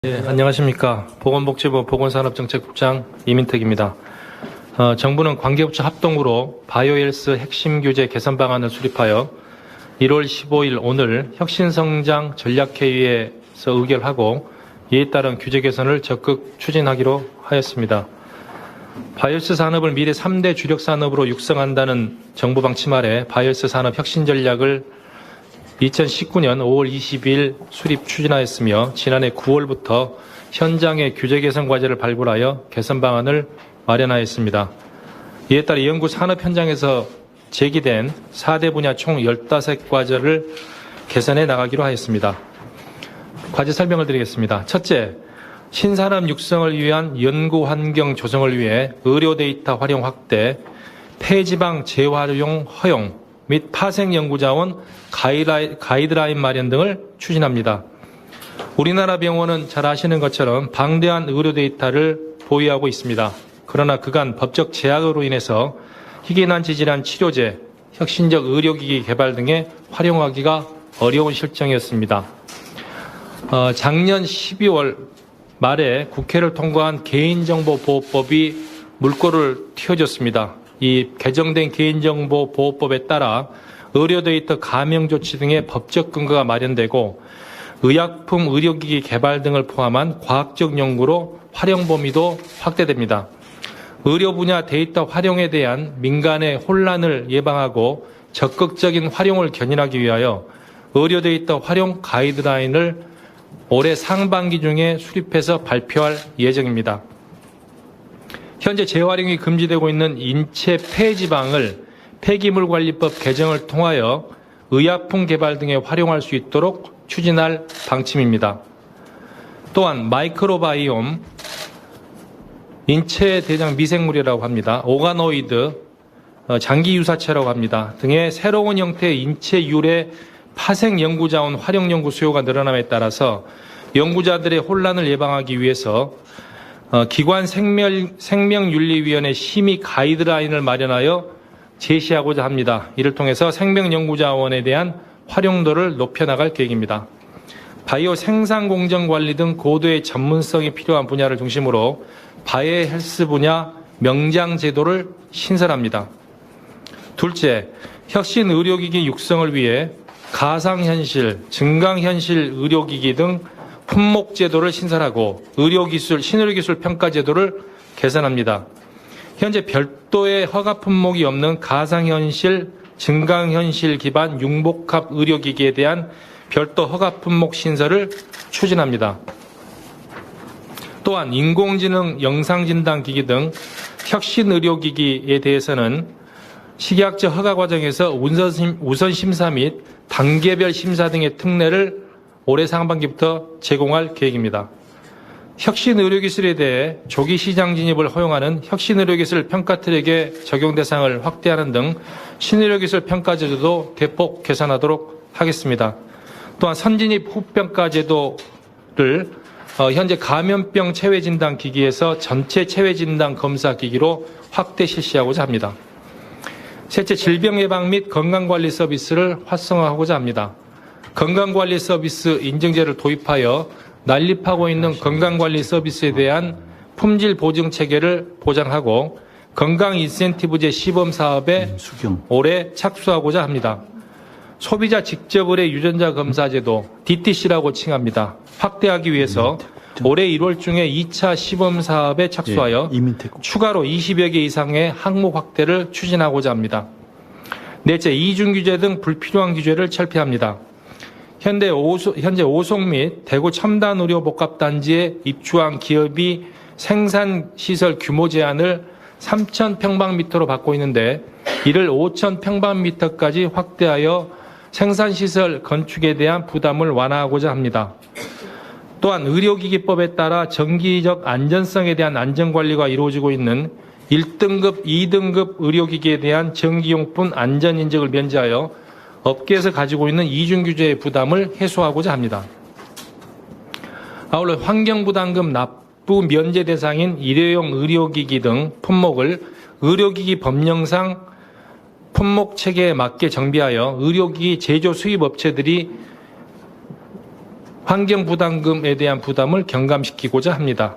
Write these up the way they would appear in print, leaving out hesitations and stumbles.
네, 안녕하십니까. 보건복지부 보건산업정책국장 이민택입니다. 정부는 관계부처 합동으로 바이오헬스 핵심 규제 개선 방안을 수립하여 1월 15일 오늘 혁신성장 전략회의에서 의결하고 이에 따른 규제 개선을 적극 추진하기로 하였습니다. 바이오헬스 산업을 미래 3대 주력 산업으로 육성한다는 정부 방침 아래 바이오헬스 산업 혁신 전략을 2019년 5월 20일 수립 추진하였으며 지난해 9월부터 현장의 규제 개선 과제를 발굴하여 개선 방안을 마련하였습니다. 이에 따라 연구 산업 현장에서 제기된 4대 분야 총 15과제를 개선해 나가기로 하였습니다. 과제 설명을 드리겠습니다. 첫째, 신산업 육성을 위한 연구 환경 조성을 위해 의료 데이터 활용 확대, 폐지방 재활용 허용, 및 파생 연구자원 가이드라인 마련 등을 추진합니다. 우리나라 병원은 잘 아시는 것처럼 방대한 의료 데이터를 보유하고 있습니다. 그러나 그간 법적 제약으로 인해서 희귀난치 질환 치료제, 혁신적 의료기기 개발 등에 활용하기가 어려운 실정이었습니다. 작년 12월 말에 국회를 통과한 개인정보보호법이 물꼬를 틔워줬습니다. 이 개정된 개인정보보호법에 따라 의료데이터 감형 조치 등의 법적 근거가 마련되고 의약품, 의료기기 개발 등을 포함한 과학적 연구로 활용 범위도 확대됩니다. 의료 분야 데이터 활용에 대한 민간의 혼란을 예방하고 적극적인 활용을 견인하기 위하여 의료 데이터 활용 가이드라인을 올해 상반기 중에 수립해서 발표할 예정입니다. 현재 재활용이 금지되고 있는 인체 폐지방을 폐기물관리법 개정을 통하여 의약품 개발 등에 활용할 수 있도록 추진할 방침입니다. 또한 마이크로바이옴, 인체 대장 미생물이라고 합니다. 오가노이드, 장기유사체라고 합니다. 등의 새로운 형태의 인체 유래 파생 연구자원 활용 연구 수요가 늘어남에 따라서 연구자들의 혼란을 예방하기 위해서 기관 생명윤리위원회 심의 가이드라인을 마련하여 제시하고자 합니다. 이를 통해서 생명연구자원에 대한 활용도를 높여나갈 계획입니다. 바이오 생산 공정 관리 등 고도의 전문성이 필요한 분야를 중심으로 바이오헬스 분야 명장 제도를 신설합니다. 둘째, 혁신 의료기기 육성을 위해 가상현실, 증강현실 의료기기 등 품목 제도를 신설하고 신의료기술 평가 제도를 개선합니다. 현재 별도의 허가 품목이 없는 가상현실, 증강현실 기반 융복합 의료기기에 대한 별도 허가 품목 신설을 추진합니다. 또한 인공지능 영상진단기기 등 혁신 의료기기에 대해서는 식약처 허가 과정에서 우선 심사 및 단계별 심사 등의 특례를 올해 상반기부터 제공할 계획입니다. 혁신의료기술에 대해 조기 시장 진입을 허용하는 혁신의료기술 평가 트랙의 적용 대상을 확대하는 등 신의료기술 평가 제도도 대폭 개선하도록 하겠습니다. 또한 선진입 후평가 제도를 현재 감염병 체외진단 기기에서 전체 체외진단 검사 기기로 확대 실시하고자 합니다. 셋째, 질병 예방 및 건강관리 서비스를 활성화하고자 합니다. 건강관리 서비스 인증제를 도입하여 난립하고 있는 건강관리 서비스에 대한 품질 보증 체계를 보장하고 건강 인센티브제 시범 사업에 올해 착수하고자 합니다. 소비자 직접 의뢰 유전자 검사 제도 DTC라고 칭합니다. 확대하기 위해서 올해 1월 중에 2차 시범 사업에 착수하여 추가로 20여 개 이상의 항목 확대를 추진하고자 합니다. 넷째, 이중 규제 등 불필요한 규제를 철폐합니다. 현재 오송 및 대구 첨단의료복합단지에 입주한 기업이 생산시설 규모 제한을 3,000평방미터로 받고 있는데 이를 5,000평방미터까지 확대하여 생산시설 건축에 대한 부담을 완화하고자 합니다. 또한 의료기기법에 따라 정기적 안전성에 대한 안전관리가 이루어지고 있는 1등급, 2등급 의료기기에 대한 정기용품 안전인증을 면제하여 업계에서 가지고 있는 이중규제의 부담을 해소하고자 합니다. 아울러 환경부담금 납부 면제 대상인 일회용 의료기기 등 품목을 의료기기 법령상 품목 체계에 맞게 정비하여 의료기기 제조 수입 업체들이 환경부담금에 대한 부담을 경감시키고자 합니다.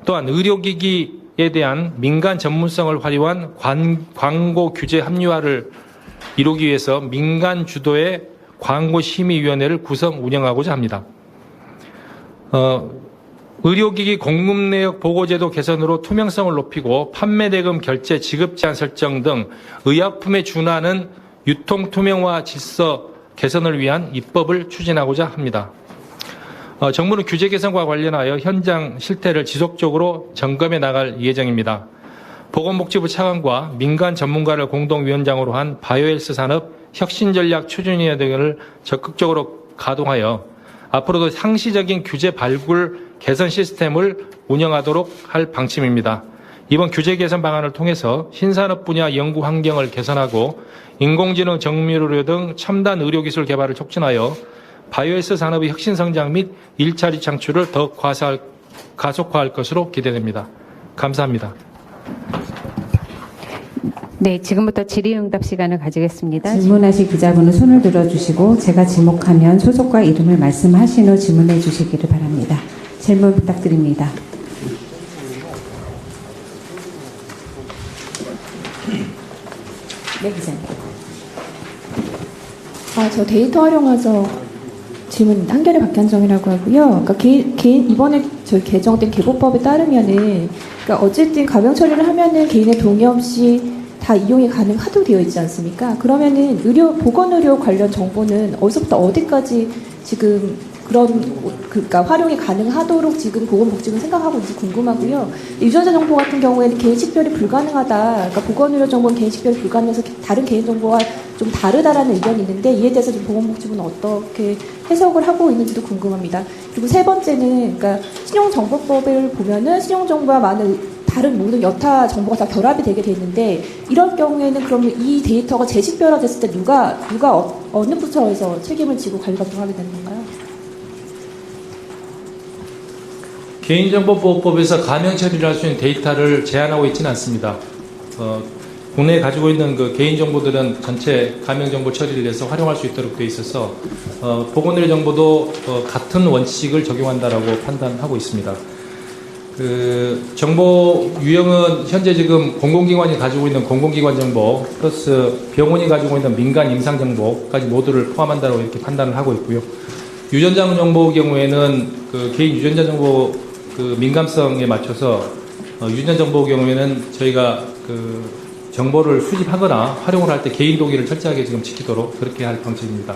또한 의료기기에 대한 민간 전문성을 활용한 광고 규제 합리화를 이루기 위해서 민간 주도의 광고심의위원회를 구성 운영하고자 합니다. 의료기기 공급 내역 보고제도 개선으로 투명성을 높이고 판매대금 결제 지급 제한 설정 등 의약품에 준하는 유통 투명화 질서 개선을 위한 입법을 추진하고자 합니다. 정부는 규제 개선과 관련하여 현장 실태를 지속적으로 점검해 나갈 예정입니다. 보건복지부 차관과 민간 전문가를 공동위원장으로 한 바이오헬스 산업 혁신전략 추진위원회 등을 적극적으로 가동하여 앞으로도 상시적인 규제 발굴 개선 시스템을 운영하도록 할 방침입니다. 이번 규제 개선 방안을 통해서 신산업 분야 연구 환경을 개선하고 인공지능 정밀의료 등 첨단 의료기술 개발을 촉진하여 바이오헬스 산업의 혁신 성장 및 일자리 창출을 더욱 가속화할 것으로 기대됩니다. 감사합니다. 네, 지금부터 질의응답 시간을 가지겠습니다. 질문하실 기자분은 손을 들어주시고 제가 지목하면 소속과 이름을 말씀하신 후 질문해 주시기를 바랍니다. 질문 부탁드립니다. 네, 기자님. 저 데이터 활용해서 질문 한겨레 박현정이라고 하고요. 그러니까 이번에 저희 개정된 개보법에 따르면은, 그러니까 어쨌든 가명 처리를 하면은 개인의 동의 없이 다 이용이 가능하도록 되어 있지 않습니까? 그러면은 보건의료 관련 정보는 어디서부터 어디까지 지금 그러니까 활용이 가능하도록 지금 보건복지부는 생각하고 있는지 궁금하고요. 유전자 정보 같은 경우에는 개인 식별이 불가능하다. 그러니까 보건의료 정보는 개인 식별이 불가능해서 다른 개인 정보와 좀 다르다라는 의견이 있는데 이에 대해서 지금 보건복지부는 어떻게 해석을 하고 있는지도 궁금합니다. 그리고 세 번째는 그러니까 신용정보법을 보면은 신용정보와 많은 다른 모든 여타 정보가 다 결합이 되게 돼 있는데 이럴 경우에는 그러면 이 데이터가 재식별화됐을 때 누가 어느 부처에서 책임을 지고 관리 활동하게 되는 건가요? 개인정보보호법에서 가명 처리를 할 수 있는 데이터를 제한하고 있지는 않습니다. 국내에 가지고 있는 그 개인정보들은 전체 가명정보 처리를 해서 활용할 수 있도록 되어 있어서 보건의료 정보도 같은 원칙을 적용한다라고 판단하고 있습니다. 정보 유형은 현재 지금 공공기관이 가지고 있는 공공기관 정보 플러스 병원이 가지고 있는 민간 임상 정보까지 모두를 포함한다고 이렇게 판단을 하고 있고요. 유전자 정보 경우에는 개인 유전자 정보 민감성에 맞춰서 유전자 정보 경우에는 저희가 정보를 수집하거나 활용을 할 때 개인 동의를 철저하게 지금 지키도록 그렇게 할 방침입니다.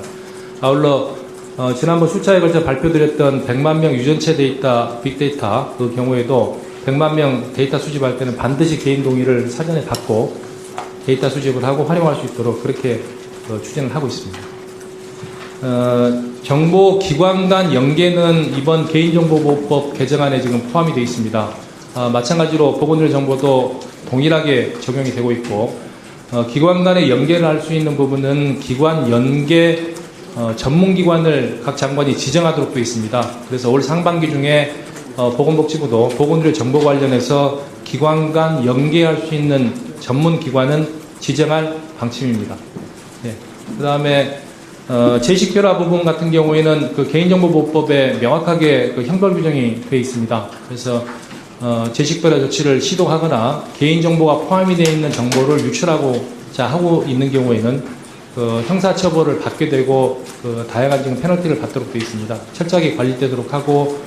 아울러 지난번 수차에 걸쳐 발표드렸던 100만 명 유전체 데이터, 빅데이터 그 경우에도 100만 명 데이터 수집할 때는 반드시 개인 동의를 사전에 받고 데이터 수집을 하고 활용할 수 있도록 그렇게 추진을 하고 있습니다. 정보기관 간 연계는 이번 개인정보보호법 개정안에 지금 포함이 되어 있습니다. 마찬가지로 보건의료 정보도 동일하게 적용이 되고 있고 기관 간의 연계를 할 수 있는 부분은 기관 연계 전문기관을 각 장관이 지정하도록 되어 있습니다. 그래서 올 상반기 중에 보건복지부도 보건의료 정보 관련해서 기관 간 연계할 수 있는 전문기관은 지정할 방침입니다. 네. 그 다음에 재식별화 부분 같은 경우에는 개인정보보호법에 명확하게 형벌 규정이 되어 있습니다. 그래서 재식별화 조치를 시도하거나 개인정보가 포함이 되어 있는 정보를 유출하고자 하고 있는 경우에는 형사처벌을 받게 되고 다양한 지금 페널티를 받도록 되어 있습니다. 철저하게 관리되도록 하고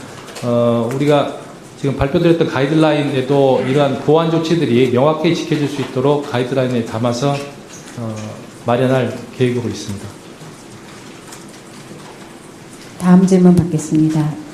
우리가 지금 발표드렸던 가이드라인에도 이러한 보완 조치들이 명확히 지켜질 수 있도록 가이드라인에 담아서 마련할 계획으로 있습니다. 다음 질문 받겠습니다.